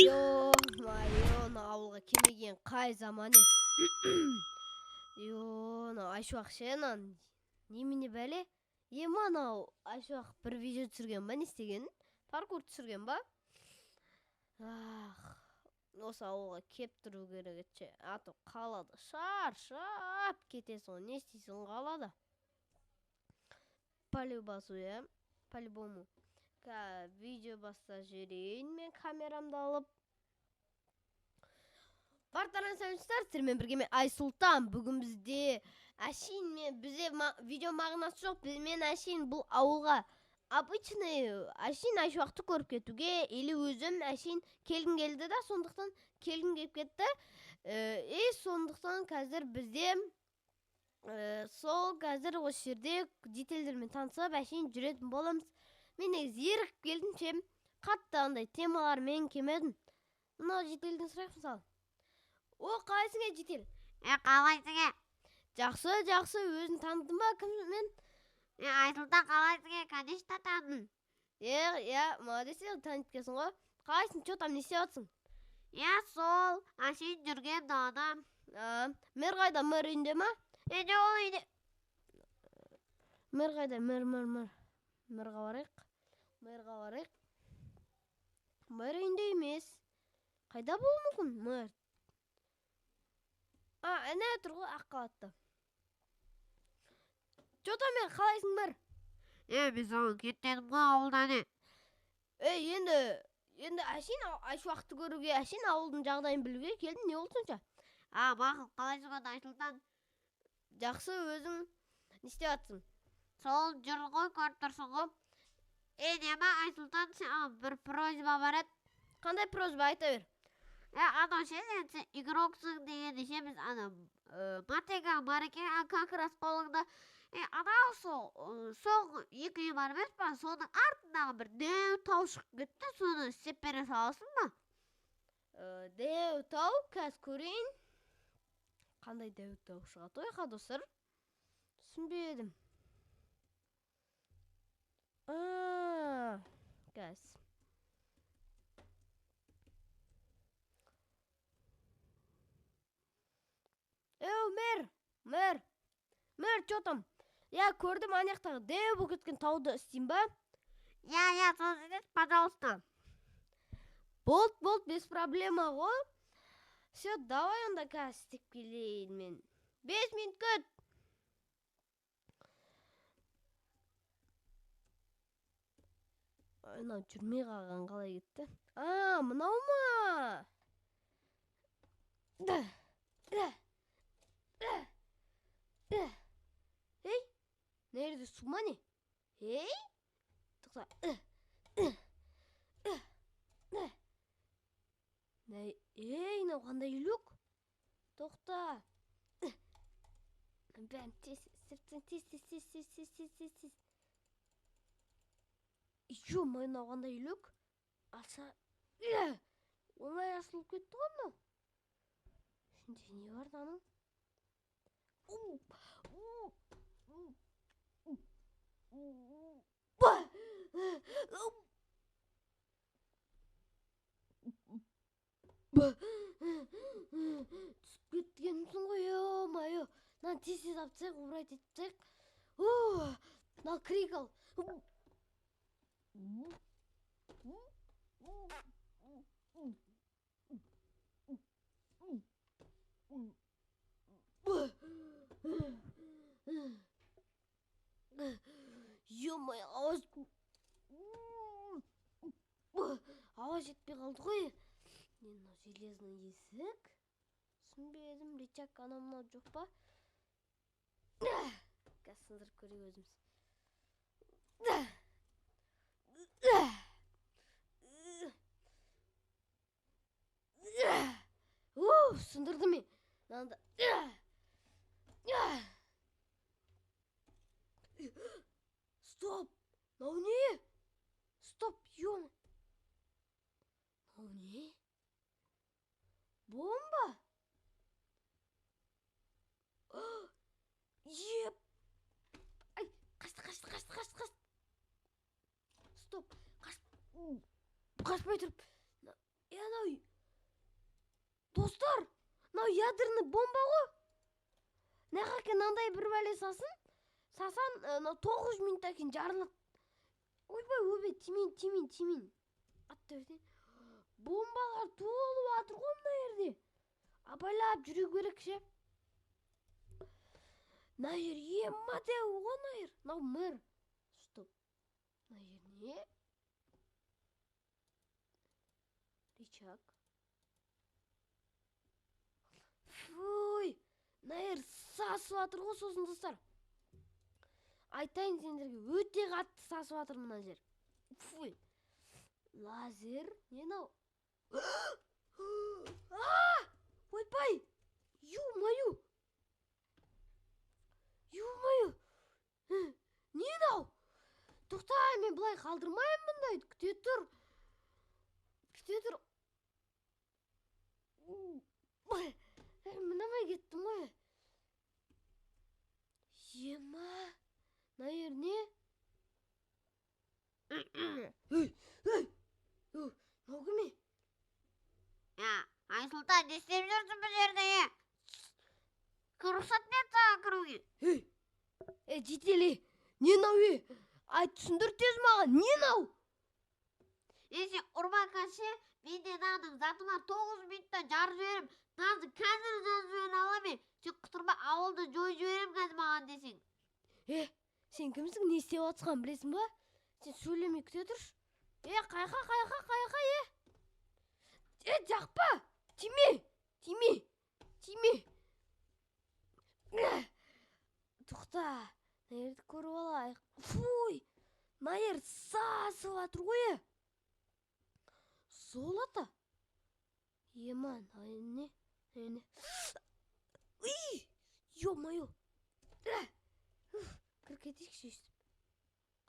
Майона ауылға келмеген қай заманы. Айшуақ шенан. Неміне бәле? Анау Айшуақ бір видео түсірген ба, не істеген? Паркур түсірген ба? Осы ауылға кеп тұру керек етші. Атып қалады. Шаршап кетесің, не істейсің қалада? Полюбасу, е? По-любому. Видео баста жүрейін мен камерамды алып. Бартаран сәлемстер, сіздермен бірге мен Айсұлтан. Бүгін бізде әшейін бізде видео мағынасы жоқ. Мен әшейін бұл ауылға обычный әшейін Айшуақты көріп кетуге, или өзім әшейін келгім келді да, сондықтан келгім келіп кетті. Сондықтан қазір бізде сол қазір осы жерде детельдермен танысып, әшейін жүретін боламыз. Мен зерік келдім ше, қатты андай темалармен келмедім. Мынау жетелден сұрайық мысалы. Қалайсың жетел? Қалайсың? Жақсы, өзін таныдың ба? Кім мен? Айсұлтан, қалайсың? Конечно таныдым. Молодец, танытып ғой. Қалайсың, что там не істеп жатсың? Сол, әшейін жүрген дағына. Мэр қайда, мэр үйінде ма? Ол үйде. Мэр қайда, мэрға барайық. Мэр үйінде емес. Қайда болу мүмкін, мэр? Әне тұр ғой, ақ қалатты. Жота мен, қалайсың мэр? Мен соған кеттенім ғой ауылдан. Енді әшейін Айшуақты көруге, әшейін ауылдың жағдайын білуге келдің, не болды сонша? Мақыл, қалайсың ғой Айсұлтан? Жақсы, өзің не істеп жатсың? Сол жүр ғой, көріп тұрсың ғой. Нема Айсұлтан, бір просьба бар еді. Қандай просьба, айта бер? Анау сен игроксың деген ше, біз матега бар екен, как раз қолыңда. Анау сол екі үй бар емес па, соның артындағы бір деу тау шығып кетті, соны істеп бере саласың ба? Деу тау, қазір көрейін. Қандай деу тау шығады ойға, достар? Түсінбедім. Қазір. Мэр, что там? Көрдім анаяқтағы деу болып кеткен тауды істейін ба? Соны пожалуйста. Болды, без проблема ғой. Все, давай онда қазір істеп келейін мен. 5 минут күт. Мынау жүрмей қалған қалай кетті? Мынау ма? Nerede su ма не? Тоқта. Мынау қандай үйлік? Тоқта. Бәрін тез. Мынау қандай үйлік? Оңай асылып кетті ғой мынау. Ішінде не бар даның? Түсіп кеткенімсің ғой, майо. Тез алып тастайық, убрать етіп тастайық. Мынау крик ал. Ё-моё, ауыз жетпей қалды ғой. Мынау железный есік. Түсінбедім, рычаг анау жоқ па? Қазір сындырып көрейік өзіміз. Сындырды мен. Стоп! Мынау не? Стоп, ё-мо. Мынау не? Бомба? Еп! Қашты. Стоп, қашпай тұрып. Анау Достар, мынау ядерный бомба ғой. Неғакен андай бір бәле сасан 9 минуттан кейін жарылады. Ойбай, тимейін. Атты берсең. Бомбалар толып жатыр ғой мына жерде. Абайлап жүру керек ше. Мына жер ема деу ғой мына жер. Мынау мэр. Стоп. Мына жер не? Рычаг. Фуй. Мына жер сасып жатыр ғой сосын достар. Айтайын сендерге өте қатты сасып жатыр мына жер. Фуй. Лазер. Не мынау? Ойбай! Ю-мою! Не мынау? Тоқта, мен бұлай қалдырмайын бұндай. Күте тұр. Мынамай кеттім ғой. Ема. Мына жер не? Мынау кім? Айсұлтан, не істеп жүрсің бұл жерде? Рұқсат бер саған кіруге. Жителі, не мынау? Айт түсіндір тез маған, не мынау? Сен ұрмақашы, мен де мынаның затыма 9 минутта жарып жіберем. Назы қазір жазып жіберіп аламын. Сен құтырма ауылды жойып жіберем қазір маған десең. Сен кімсің, не істеп жатсың білесің ба? Сен сөйлемей күте тұршы. Қайқа. Жақпа! Тиме! Тоқта, мына жерді көріп алайық. Фуй! Мына жер сасып жатыр ғой. Золото? Еман, не? Ё-моё! Кіріп кетейікші өстіп.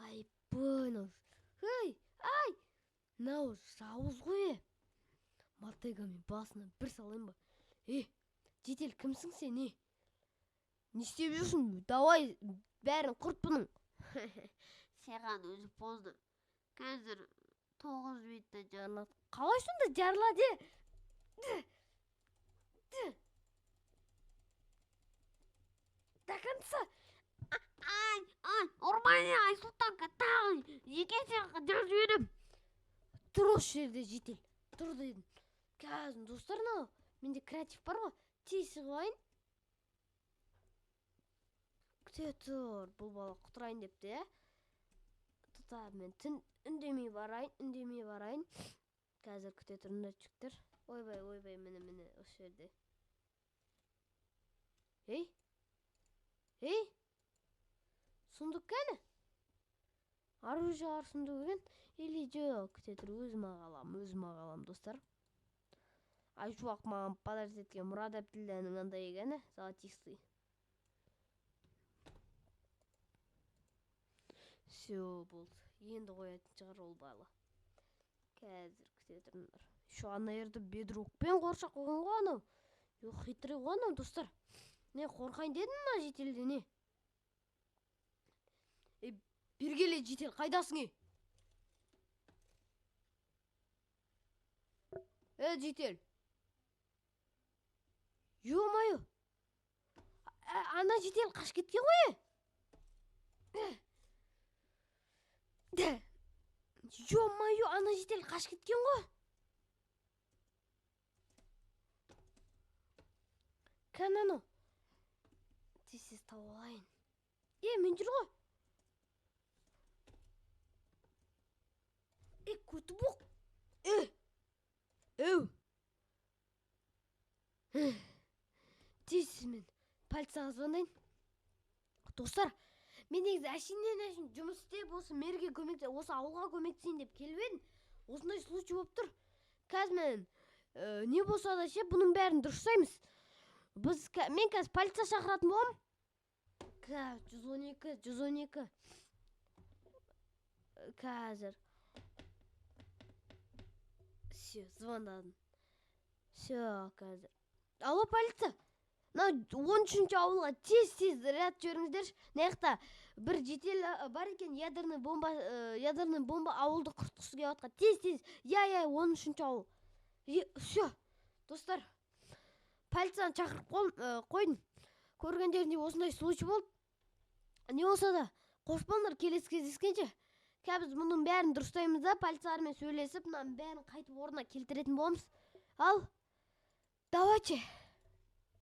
Айбын. Ай! Мынау жауыз ғой. Малтайгамен басына бір салайын ба? Жедел, кімсің сен, не? Не істеп жүрсің? Давай, бәрін құрт бұның. Саған өзі позды. Қазір 9 минутта жарылады. Қалай сонда жарылады? До конца. Ұрмай, Айсұлтан, тағы жеке сен жарып жіберем. Тұр осы жерде, жедел. Тұр дедім. Қазір достар, менде креатив бар ғой. Тез қылайын. Күте тұр, бұл бала құтырайын депті, Тұта, мен үндемей барайын. Қазір күте тұр, үндетчіктер. Ойбай, мені осы жерде. Сұндық кәні? Аружағар сұндық екен. Или жоқ, күте тұр, өзім ағалам, достар. Айшуақ маған подарить еткен Мұрат Әбділдәнің андай екені, золотистый. Все болды. Енді қоятын шығар ол бала. Қазір күте тұрыңдар. Şu ана жерді бедрокпен қоршақ қойған ғой анау. Хитрый ғой анау, достар. Не, қорқайын дедің ма жетелде, не? Бергеле жетел, қайдасың? Жетел. Ё-моё. Ана жетел қаш кеткен ғой? Ё-моё, ана жетел қаш кеткен ғой? Кән анау? Тез тауып алайын. Мен жүр ғой. Көті бұқ. Тез мен полицияға звондайын. Достар, мен негізі әшейін жұмыс істеп осы мерге көмектесейін, осы ауылға көмектесейін деп келіп едім. Осындай случай болып тұр. Қазір мен не болса да ше, бұның бәрін дұрыстаймыз. Мен қазір полиция шақыратын боламын. 112. Қазір. Все, звондадым. Все, қазір. Алло, полиция. 13-ші ауылға тез ряд жіберіңіздерші. Неқта бір жетел бар екен, ядерный бомба ауылды құртқысы келіп жатқан. Тез. 13-ші ауыл. Все, достар. полицияны чакырып койдум. Көргөн жеринде осындай случай болду. Не болсо да кошпоңдор, келесі кездескенче. Биз мунун бәрін дұрыстаймыз да, полициялар менен сүйлөшүп, мынанын бәрін кайтып ордуна келтиретін боламыз. Ал, давайчы.